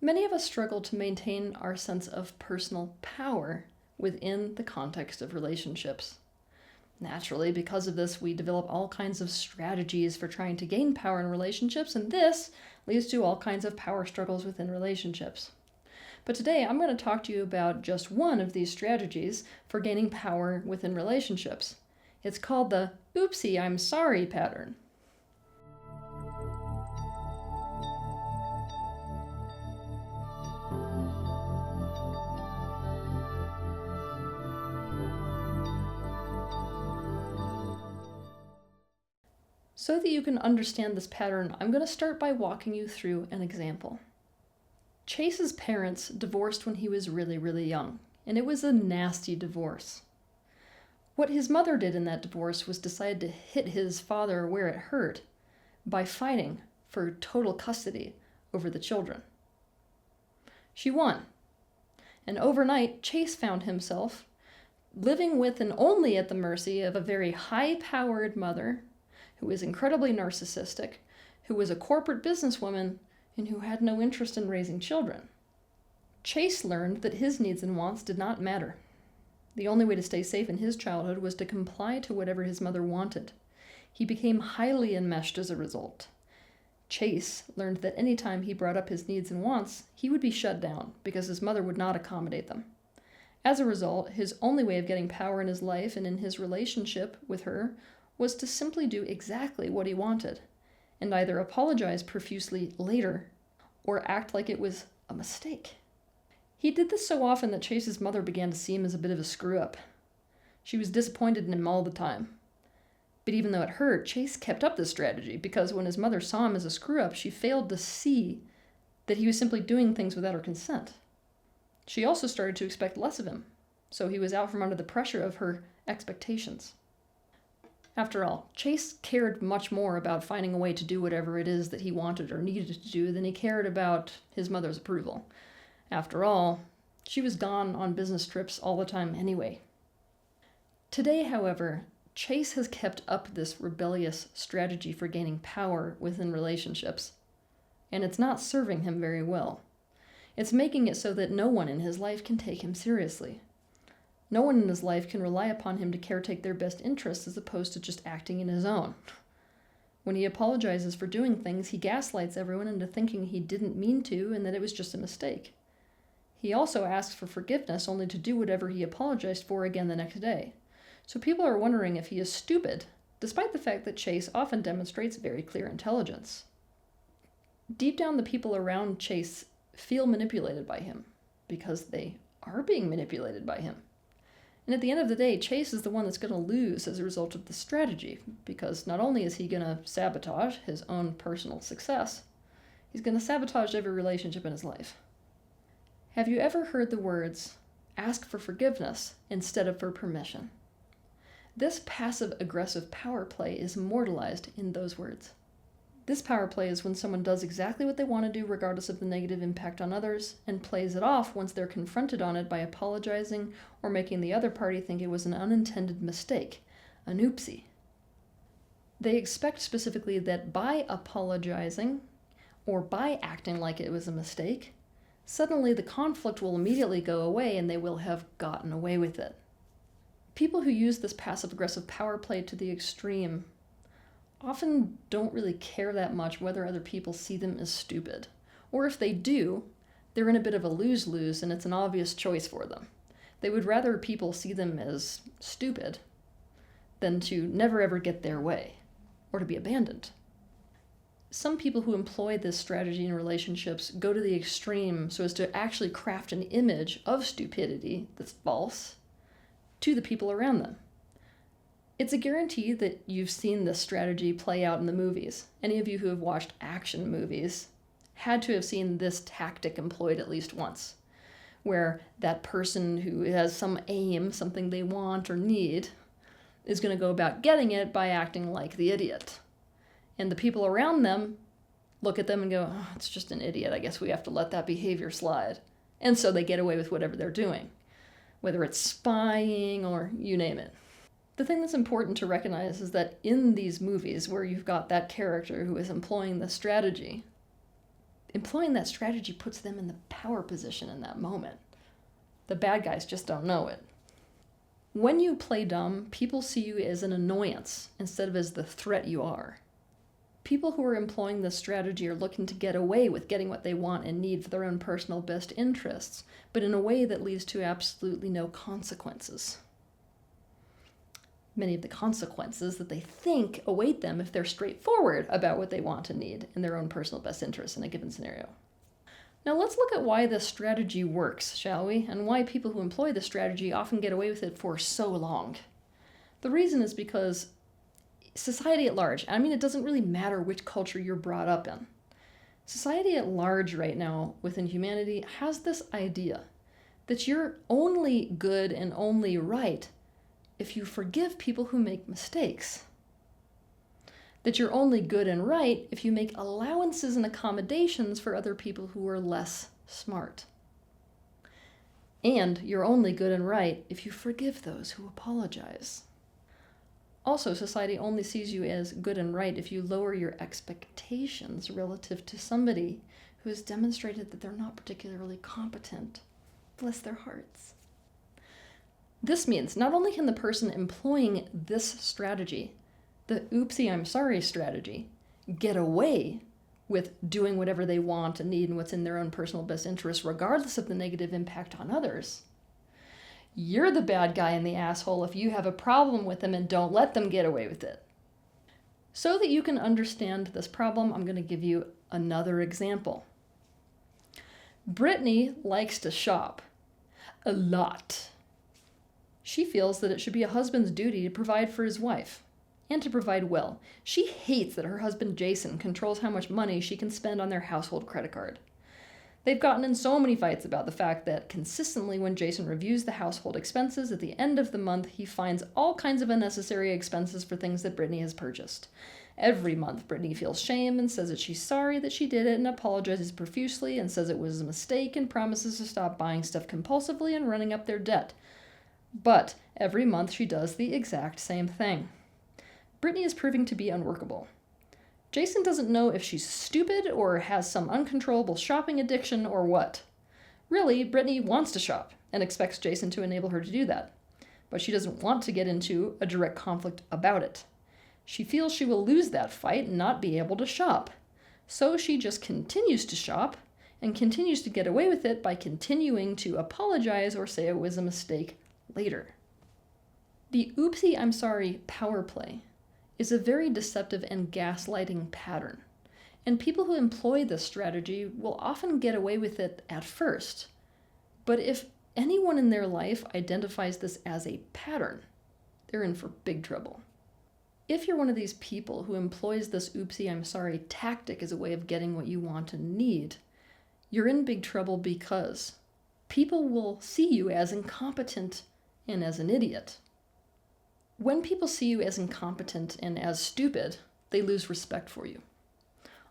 Many of us struggle to maintain our sense of personal power within the context of relationships. Naturally, because of this, we develop all kinds of strategies for trying to gain power in relationships, and this leads to all kinds of power struggles within relationships. But today, I'm going to talk to you about just one of these strategies for gaining power within relationships. It's called the Oopsie, I'm sorry pattern. So that you can understand this pattern, I'm going to start by walking you through an example. Chase's parents divorced when he was really young, and it was a nasty divorce. What his mother did in that divorce was decide to hit his father where it hurt by fighting for total custody over the children. She won, and overnight Chase found himself living with and only at the mercy of a very high-powered mother who was incredibly narcissistic, who was a corporate businesswoman, and who had no interest in raising children. Chase learned that his needs and wants did not matter. The only way to stay safe in his childhood was to comply to whatever his mother wanted. He became highly enmeshed as a result. Chase learned that any time he brought up his needs and wants, he would be shut down because his mother would not accommodate them. As a result, his only way of getting power in his life and in his relationship with her was to simply do exactly what he wanted, and either apologize profusely later or act like it was a mistake. He did this so often that Chase's mother began to see him as a bit of a screw-up. She was disappointed in him all the time. But even though it hurt, Chase kept up this strategy because when his mother saw him as a screw-up, she failed to see that he was simply doing things without her consent. She also started to expect less of him, so he was out from under the pressure of her expectations. After all, Chase cared much more about finding a way to do whatever it is that he wanted or needed to do than he cared about his mother's approval. After all, she was gone on business trips all the time anyway. Today, however, Chase has kept up this rebellious strategy for gaining power within relationships, and it's not serving him very well. It's making it so that no one in his life can take him seriously. No one in his life can rely upon him to caretake their best interests as opposed to just acting in his own. When he apologizes for doing things, he gaslights everyone into thinking he didn't mean to and that it was just a mistake. He also asks for forgiveness only to do whatever he apologized for again the next day. So people are wondering if he is stupid, despite the fact that Chase often demonstrates very clear intelligence. Deep down, the people around Chase feel manipulated by him because they are being manipulated by him. And at the end of the day, Chase is the one that's going to lose as a result of the strategy, because not only is he going to sabotage his own personal success, he's going to sabotage every relationship in his life. Have you ever heard the words, ask for forgiveness instead of for permission? This passive-aggressive power play is immortalized in those words. This power play is when someone does exactly what they want to do regardless of the negative impact on others, and plays it off once they're confronted on it by apologizing or making the other party think it was an unintended mistake, an oopsie. They expect specifically that by apologizing or by acting like it was a mistake, suddenly the conflict will immediately go away and they will have gotten away with it. People who use this passive-aggressive power play to the extreme often don't really care that much whether other people see them as stupid. Or if they do, they're in a bit of a lose-lose and it's an obvious choice for them. They would rather people see them as stupid than to never ever get their way or to be abandoned. Some people who employ this strategy in relationships go to the extreme so as to actually craft an image of stupidity that's false to the people around them. It's a guarantee that you've seen this strategy play out in the movies. Any of you who have watched action movies had to have seen this tactic employed at least once, where that person who has some aim, something they want or need, is going to go about getting it by acting like the idiot. And the people around them look at them and go, oh, it's just an idiot. I guess we have to let that behavior slide. And so they get away with whatever they're doing, whether it's spying or you name it. The thing that's important to recognize is that in these movies where you've got that character who is employing this strategy, Employing that strategy puts them in the power position in that moment. The bad guys just don't know it. When you play dumb, people see you as an annoyance instead of as the threat you are. People who are employing this strategy are looking to get away with getting what they want and need for their own personal best interests, but in a way that leads to absolutely no consequences. Many of the consequences that they think await them if they're straightforward about what they want and need in their own personal best interests in a given scenario. Now let's look at why this strategy works, shall we? And why people who employ this strategy often get away with it for so long. The reason is because society at large, I mean, it doesn't really matter which culture you're brought up in. Society at large right now within humanity has this idea that you're only good and only right if you forgive people who make mistakes. That you're only good and right if you make allowances and accommodations for other people who are less smart. And you're only good and right if you forgive those who apologize. Also, society only sees you as good and right if you lower your expectations relative to somebody who has demonstrated that they're not particularly competent. Bless their hearts. This means not only can the person employing this strategy, the oopsie I'm sorry strategy, get away with doing whatever they want and need and what's in their own personal best interest, regardless of the negative impact on others. You're the bad guy and the asshole if you have a problem with them and don't let them get away with it. So that you can understand this problem, I'm going to give you another example. Brittany likes to shop. A lot. She feels that it should be a husband's duty to provide for his wife, and to provide well. She hates that her husband Jason controls how much money she can spend on their household credit card. They've gotten in so many fights about the fact that consistently when Jason reviews the household expenses at the end of the month, he finds all kinds of unnecessary expenses for things that Brittany has purchased. Every month, Brittany feels shame and says that she's sorry that she did it and apologizes profusely and says it was a mistake and promises to stop buying stuff compulsively and running up their debt. But every month she does the exact same thing. Brittany is proving to be unworkable. Jason doesn't know if she's stupid or has some uncontrollable shopping addiction or what. Really, Brittany wants to shop and expects Jason to enable her to do that. But she doesn't want to get into a direct conflict about it. She feels she will lose that fight and not be able to shop. So she just continues to shop and continues to get away with it by continuing to apologize or say it was a mistake later. The oopsie I'm sorry power play is a very deceptive and gaslighting pattern. And people who employ this strategy will often get away with it at first. But if anyone in their life identifies this as a pattern, they're in for big trouble. If you're one of these people who employs this oopsie I'm sorry tactic as a way of getting what you want and need, you're in big trouble because people will see you as incompetent and as an idiot. When people see you as incompetent and as stupid, they lose respect for you.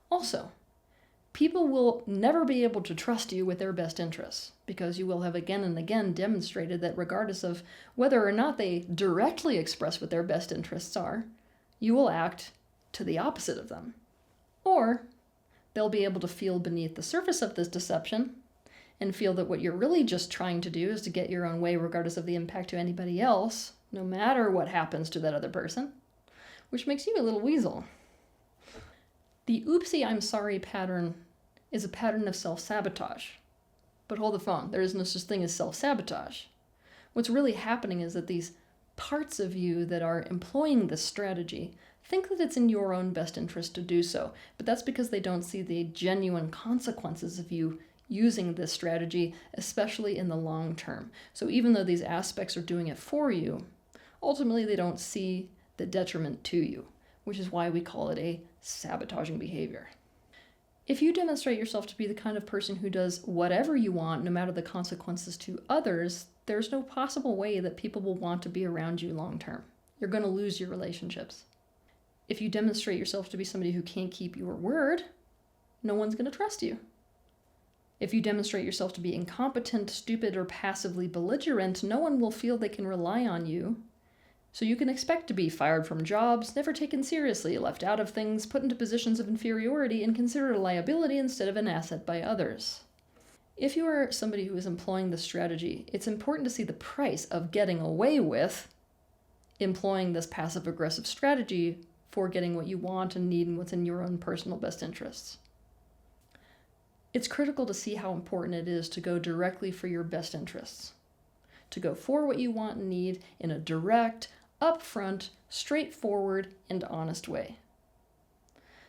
Also, people will never be able to trust you with their best interests because you will have again and again demonstrated that regardless of whether or not they directly express what their best interests are, you will act to the opposite of them. Or they'll be able to feel beneath the surface of this deception and feel that what you're really just trying to do is to get your own way regardless of the impact to anybody else, no matter what happens to that other person, which makes you a little weasel. The oopsie I'm sorry pattern is a pattern of self-sabotage. But hold the phone, there is no such thing as self-sabotage. What's really happening is that these parts of you that are employing this strategy think that it's in your own best interest to do so, but that's because they don't see the genuine consequences of you using this strategy, especially in the long term. So even though these aspects are doing it for you, ultimately they don't see the detriment to you, which is why we call it a sabotaging behavior. If you demonstrate yourself to be the kind of person who does whatever you want, no matter the consequences to others, there's no possible way that people will want to be around you long term. You're going to lose your relationships. If you demonstrate yourself to be somebody who can't keep your word, no one's going to trust you. If you demonstrate yourself to be incompetent, stupid, or passively belligerent, no one will feel they can rely on you. So you can expect to be fired from jobs, never taken seriously, left out of things, put into positions of inferiority, and considered a liability instead of an asset by others. If you are somebody who is employing this strategy, it's important to see the price of getting away with employing this passive-aggressive strategy for getting what you want and need and what's in your own personal best interests. It's critical to see how important it is to go directly for your best interests, to go for what you want and need in a direct, upfront, straightforward, and honest way.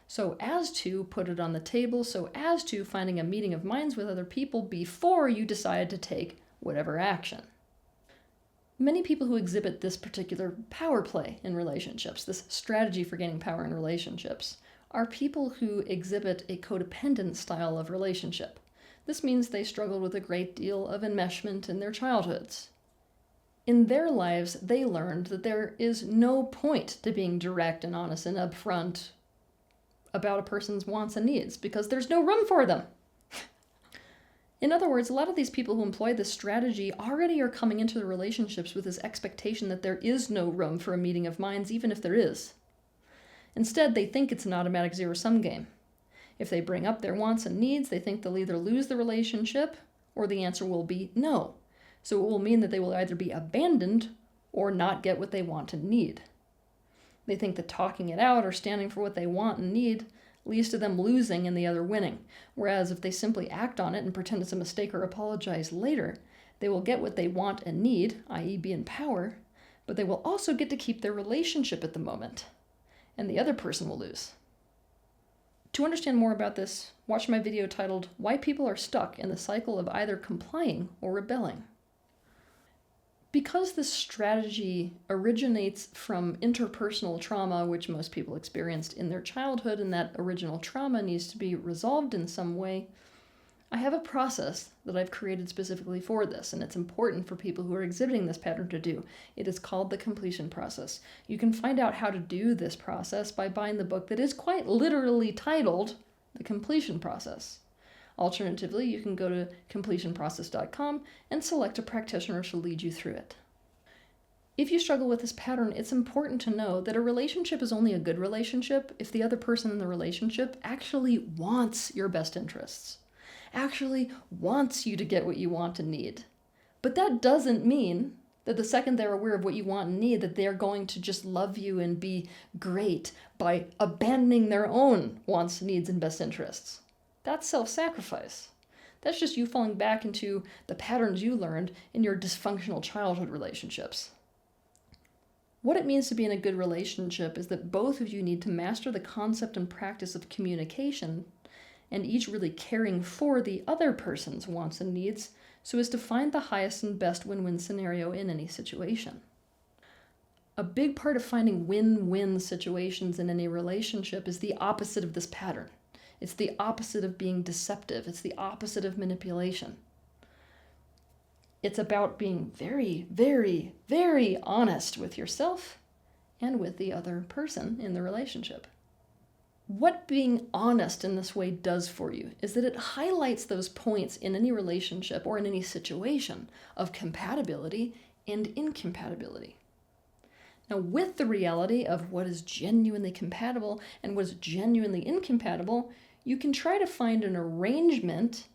So as to put it on the table, so as to finding a meeting of minds with other people before you decide to take whatever action. Many people who exhibit this particular power play in relationships, this strategy for gaining power in relationships, are people who exhibit a codependent style of relationship. This means they struggled with a great deal of enmeshment in their childhoods. In their lives, they learned that there is no point to being direct and honest and upfront about a person's wants and needs because there's no room for them. In other words, a lot of these people who employ this strategy already are coming into the relationships with this expectation that there is no room for a meeting of minds, even if there is. Instead, they think it's an automatic zero-sum game. If they bring up their wants and needs, they think they'll either lose the relationship or the answer will be no. So it will mean that they will either be abandoned or not get what they want and need. They think that talking it out or standing for what they want and need leads to them losing and the other winning. Whereas if they simply act on it and pretend it's a mistake or apologize later, they will get what they want and need, i.e. be in power, but they will also get to keep their relationship at the moment, and the other person will lose. To understand more about this, watch my video titled, Why People Are Stuck in the Cycle of Either Complying or Rebelling. Because this strategy originates from interpersonal trauma, which most people experienced in their childhood, and that original trauma needs to be resolved in some way, I have a process that I've created specifically for this, and it's important for people who are exhibiting this pattern to do. It is called the completion process. You can find out how to do this process by buying the book that is quite literally titled The Completion Process. Alternatively, you can go to completionprocess.com and select a practitioner to lead you through it. If you struggle with this pattern, it's important to know that a relationship is only a good relationship if the other person in the relationship actually wants your best interests, actually wants you to get what you want and need. But that doesn't mean that the second they're aware of what you want and need, that they're going to just love you and be great by abandoning their own wants, needs, and best interests. That's self-sacrifice. That's just you falling back into the patterns you learned in your dysfunctional childhood relationships. What it means to be in a good relationship is that both of you need to master the concept and practice of communication, and each really caring for the other person's wants and needs so as to find the highest and best win-win scenario in any situation. A big part of finding win-win situations in any relationship is the opposite of this pattern. It's the opposite of being deceptive. It's the opposite of manipulation. It's about being very, very, very honest with yourself and with the other person in the relationship. What being honest in this way does for you is that it highlights those points in any relationship or in any situation of compatibility and incompatibility. Now, with the reality of what is genuinely compatible and what is genuinely incompatible, you can try to find an arrangement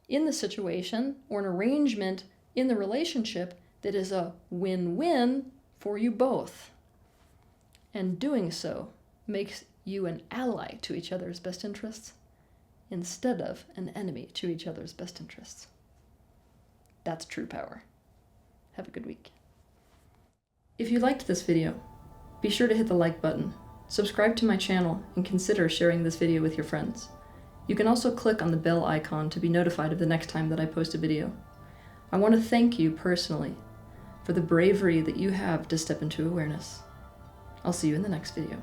in the situation or an arrangement in the relationship that is a win-win for you both. And doing so makes you an ally to each other's best interests instead of an enemy to each other's best interests. That's true power. Have a good week. If you liked this video, be sure to hit the like button, subscribe to my channel, and consider sharing this video with your friends. You can also click on the bell icon to be notified of the next time that I post a video. I want to thank you personally for the bravery that you have to step into awareness. I'll see you in the next video.